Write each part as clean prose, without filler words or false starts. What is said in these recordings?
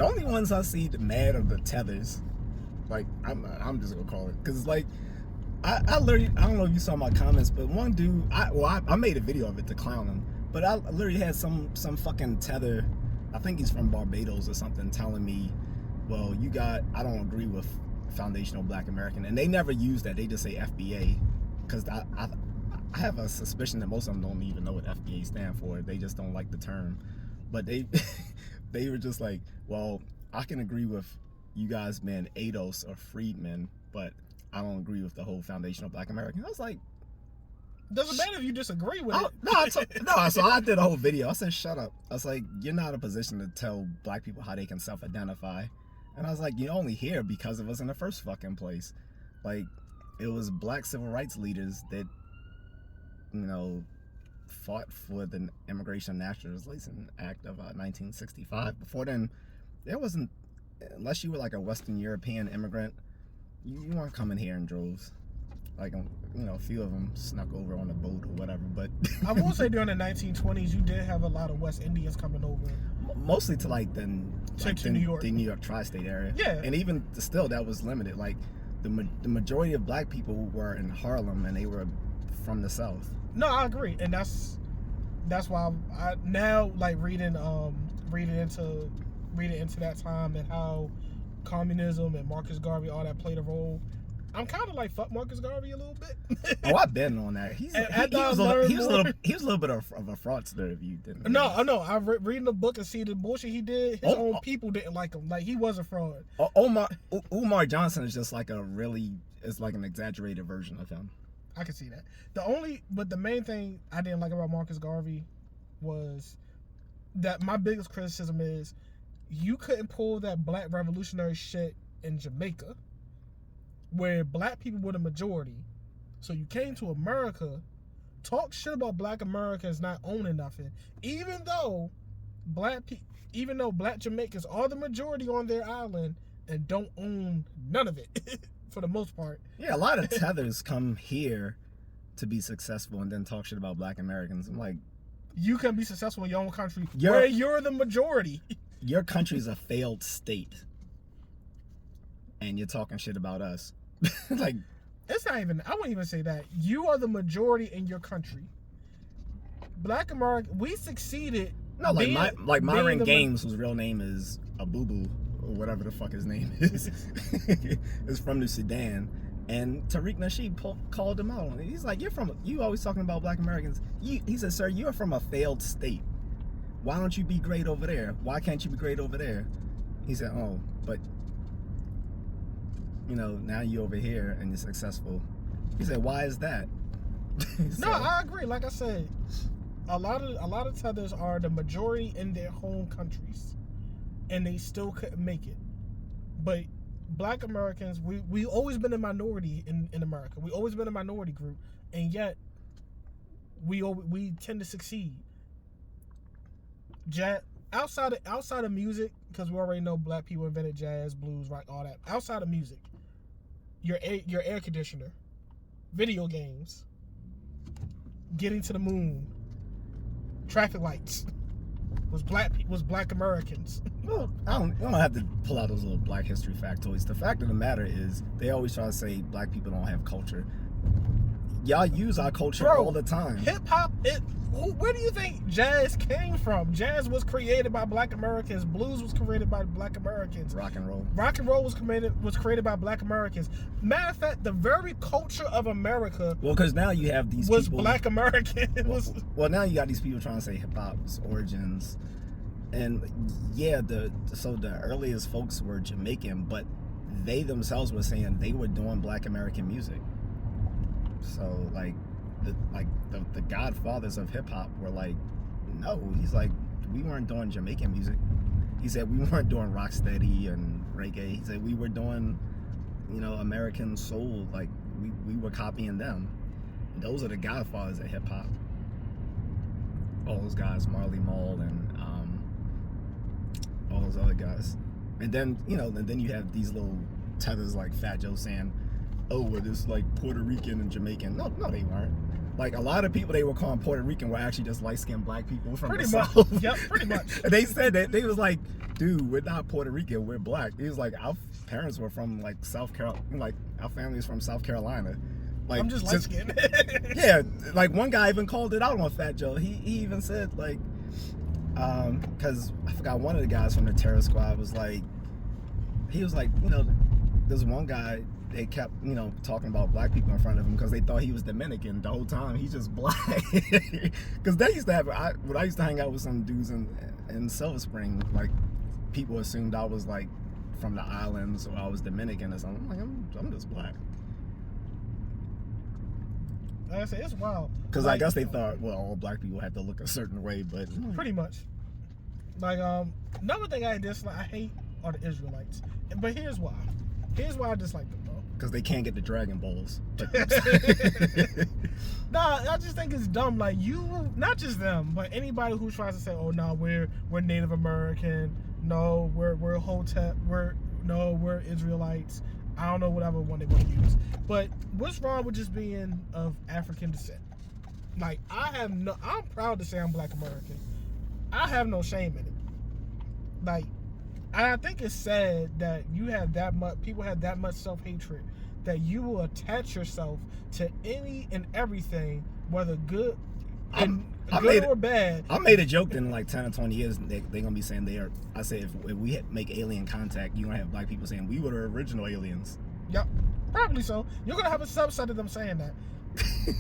The only ones I see mad are the tethers. Like, I'm just gonna call it, because like I literally, I don't know if you saw my comments, but one dude, I made a video of it to clown him, but I literally had some fucking tether, I think he's from Barbados or something, telling me, well, I don't agree with foundational Black American, and they never use that, they just say FBA, because I have a suspicion that most of them don't even know what FBA stand for. They just don't like the term, but they they were just like, well, I can agree with you guys being ADOS or freedmen, but I don't agree with the whole foundational Black American. I was like, doesn't matter if you disagree with it. So I did a whole video. I said, shut up. I was like, you're not in a position to tell Black people how they can self-identify. And I was like, you're only here because of us in the first fucking place. Like, it was Black civil rights leaders that, you know, fought for the Immigration and Naturalization Act of 1965. Before then, there wasn't, unless you were like a Western European immigrant, you weren't coming here in droves. Like, you know, a few of them snuck over on a boat or whatever, but I will say during the 1920s, you did have a lot of West Indians coming over. Mostly to like the New York. The New York tri-state area. Yeah. And even still, that was limited. Like, the majority of Black people were in Harlem, and they were from the South. No, I agree, and that's why I now like reading into that time and how communism and Marcus Garvey, all that played a role. I'm kind of like, fuck Marcus Garvey a little bit. Oh, I've been on that. He was a little bit of a fraudster, if you didn't. No, I know. I reading the book and see the bullshit he did. His own people didn't like him. Like, he was a fraud. Umar Johnson is just like like an exaggerated version of him. I can see that. But the main thing I didn't like about Marcus Garvey was that my biggest criticism is you couldn't pull that Black revolutionary shit in Jamaica, where Black people were the majority. So you came to America, talk shit about Black Americans not owning nothing, even though Black Jamaicans are the majority on their island and don't own none of it for the most part. Yeah, a lot of tethers come here to be successful and then talk shit about Black Americans. I'm like, you can be successful in your own country where you're the majority. Your country's a failed state, and you're talking shit about us. Like, it's not even, I wouldn't even say that. You are the majority in your country. Black America, we succeeded. No, like Myron Gaines, whose real name is Abubu, or whatever the fuck his name is, is from the Sudan. And Tariq Nasheed called him out. He's like, you always talking about Black Americans. He said, sir, you're from a failed state. Why don't you be great over there? Why can't you be great over there? He said, oh, but you know, now you're over here and you're successful. He said, why is that? So, no, I agree. Like I said, a lot of tethers are the majority in their home countries, and they still couldn't make it. But Black Americans, we always been a minority in America. We always been a minority group, and yet we tend to succeed. Outside of music, because we already know Black people invented jazz, blues, rock, all that. Outside of music, your air conditioner, video games, getting to the moon, traffic lights was Black Americans. Well, I don't have to pull out those little Black history factoids. The fact of the matter is, they always try to say Black people don't have culture. Y'all use our culture all the time. Hip hop, where do you think jazz came from? Jazz was created by Black Americans. Blues was created by Black Americans. Rock and roll was created by Black Americans. Matter of fact, the very culture of America. Well, because now you have these was people, Black American. Well, now you got these people trying to say hip hop's origins, and yeah, the earliest folks were Jamaican, but they themselves were saying they were doing Black American music. So the godfathers of hip hop were like, no. He's like, we weren't doing Jamaican music. He said we weren't doing rocksteady and reggae. He said we were doing, you know, American soul. Like we were copying them. And those are the godfathers of hip hop. All those guys, Marley Marl and all those other guys. And then you have these little tethers like Fat Joe saying, oh, well, it's like Puerto Rican and Jamaican. No, they weren't. Like a lot of people they were calling Puerto Rican were actually just light-skinned black people from Pretty the much. South. Yep, pretty much. And they said that they was like, dude, we're not Puerto Rican, we're black. He was like, our parents were from like South Carolina, like our family is from South Carolina. Like I'm just light-skinned. yeah, like one guy even called it out on Fat Joe. He even said like, because I forgot one of the guys from the Terror Squad was like, he was like, you know, there's one guy. They kept, you know, talking about black people in front of him because they thought he was Dominican the whole time. He's just black. Because they used to have, when I used to hang out with some dudes in Silver Spring, like people assumed I was like from the islands or I was Dominican or something. I'm like, I'm just black. Like I said, it's wild. Because I guess they thought, well, all black people had to look a certain way, but pretty much. Like another thing I hate are the Israelites. But here's why. Here's why I dislike them. Because they can't get the Dragon Balls. Nah, I just think it's dumb. Like not just them, but anybody who tries to say, "Oh no, we're Native American. No, we're Hotep. We're Israelites." I don't know whatever one they want to use. But what's wrong with just being of African descent? Like I'm proud to say I'm Black American. I have no shame in it. Like. I think it's sad that people have that much self-hatred that you will attach yourself to any and everything, whether good or bad. I made a joke in like 10 or 20 years, they're going to be saying they are. I say if we make alien contact, you're going to have black people saying we were the original aliens. Yep, probably so. You're going to have a subset of them saying that.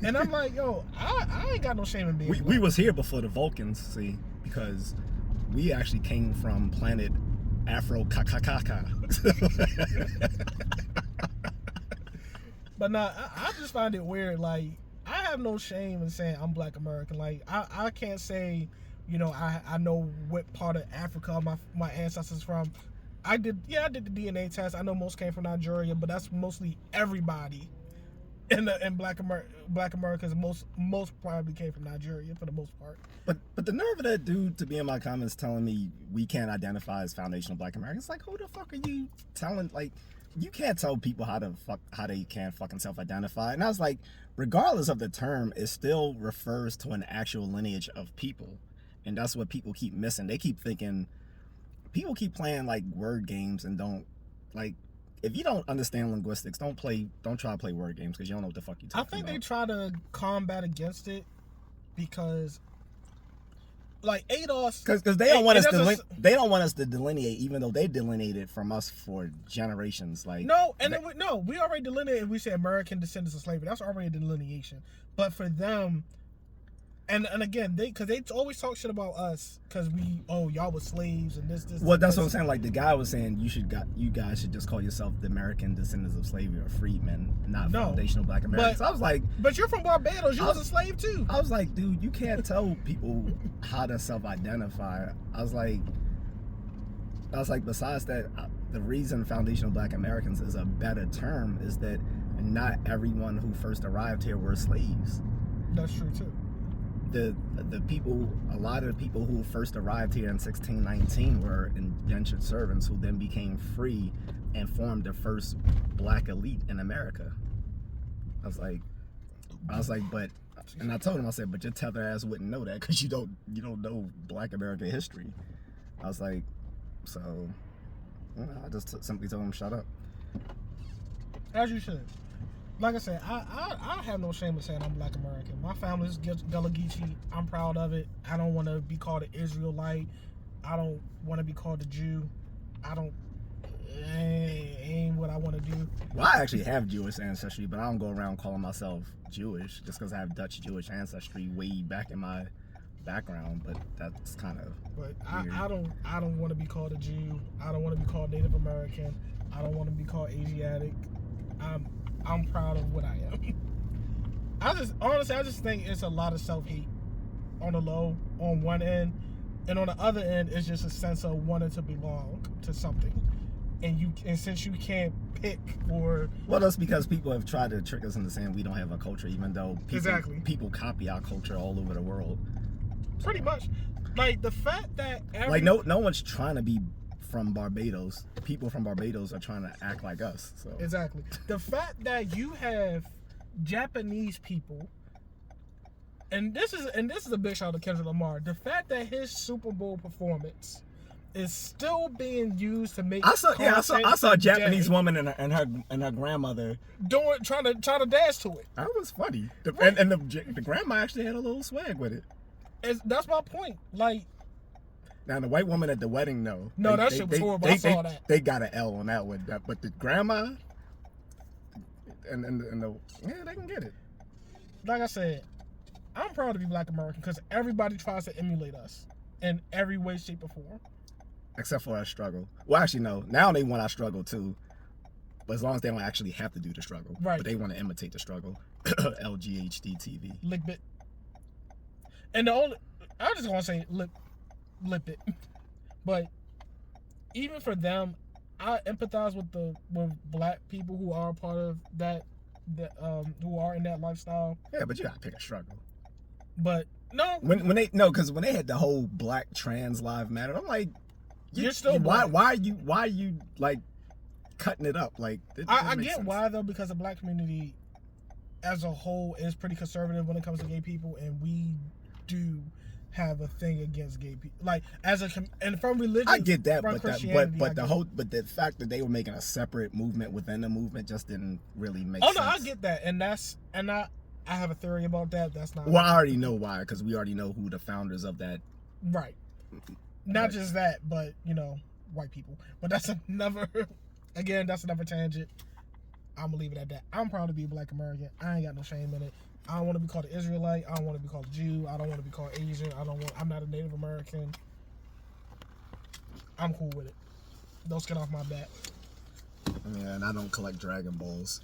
And I'm like, yo, I ain't got no shame in being black. We was here before the Vulcans, see, because we actually came from planet Afro Kakakaka. But nah, I just find it weird. Like, I have no shame in saying I'm Black American. Like, I can't say, you know, I know what part of Africa my ancestors from. I did the DNA test. I know most came from Nigeria, but that's mostly everybody in Black Americans. Most probably came from Nigeria for the most part. But the nerve of that dude to be in my comments telling me we can't identify as foundational Black Americans, like who the fuck are you telling? Like you can't tell people how they can't fucking self-identify. And I was like, regardless of the term, it still refers to an actual lineage of people, and that's what people keep missing. They keep thinking, people keep playing like word games and don't like. If you don't understand linguistics, don't try to play word games because you don't know what the fuck you're talking about. I think they try to combat against it because, like ADOS, because they don't want us to delineate, even though they delineated from us for generations. Like we already delineated. We say American descendants of slavery. That's already a delineation. But for them, and again, they always talk shit about us because y'all were slaves and this. Well, that's what I'm saying. Like the guy was saying, you guys should just call yourself the American descendants of slavery or freedmen, not foundational Black Americans. I was like, but you're from Barbados. You was a slave too. I was like, dude, you can't tell people how to self-identify. I was like, besides that, the reason foundational Black Americans is a better term is that not everyone who first arrived here were slaves. That's true too. A lot of the people who first arrived here in 1619 were indentured servants who then became free and formed the first Black elite in America. I was like, but, and I told him, I said, but your tether ass wouldn't know that because you don't know Black American history. I was like, so, I just simply told him, shut up. As you should. Like I said, I have no shame in saying I'm Black American. My family's Gullah Geechee. I'm proud of it. I don't want to be called an Israelite. I don't want to be called a Jew. Ain't what I want to do. Well, I actually have Jewish ancestry, but I don't go around calling myself Jewish just because I have Dutch Jewish ancestry way back in my background. But that's kind of weird. I don't want to be called a Jew. I don't want to be called Native American. I don't want to be called Asiatic. I'm proud of what I am. I just think it's a lot of self-hate on the low, on one end, and on the other end, it's just a sense of wanting to belong to something. And since you can't pick or... Well, that's because people have tried to trick us into saying we don't have a culture, even though people copy our culture all over the world. Pretty much. Like, the fact that... no one's trying to be from Barbados. People from Barbados are trying to act like us. So exactly. The fact that you have Japanese people And this is a big shout out to Kendrick Lamar. The fact that his Super Bowl performance is still being used to make I saw a Japanese today, woman and her grandmother trying to dance to it. That was funny. Right. And the grandma actually had a little swag with it. That's my point. Like, now the white woman at the wedding, no. That shit was horrible. I saw that. They got an L on that one. But the grandma and they can get it. Like I said, I'm proud to be Black American because everybody tries to emulate us in every way, shape, or form. Except for our struggle. Well, actually, no. Now they want our struggle too. But as long as they don't actually have to do the struggle. Right. But they want to imitate the struggle. LGHD TV. Lick bit. And I just want to say lip it. But even for them, I empathize with Black people who are part of that who are in that lifestyle. Yeah, but you gotta pick a struggle. But no, because when they had the whole Black Trans Lives Matter, I'm like, you're still why are you like cutting it up? Like, I get sense. Why though, because the Black community as a whole is pretty conservative when it comes to gay people, and we do have a thing against gay people. Like and from religion, I get that, but the fact that they were making a separate movement within the movement just didn't really make sense. Oh no, I get that, and I have a theory about that. That's not. Well, I already know why, because we already know who the founders of that. Right. Not just that, but white people. But that's another tangent. I'm gonna leave it at that. I'm proud to be a Black American. I ain't got no shame in it. I don't want to be called an Israelite. I don't want to be called a Jew. I don't want to be called Asian. I'm not a Native American. I'm cool with it. Don't skin off my back. Yeah, and I don't collect Dragon Balls.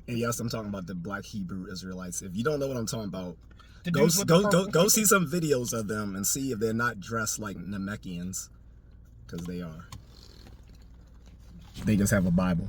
And yes, I'm talking about the Black Hebrew Israelites. If you don't know what I'm talking about, go see some videos of them and see if they're not dressed like Namekians, because they are. They just have a Bible.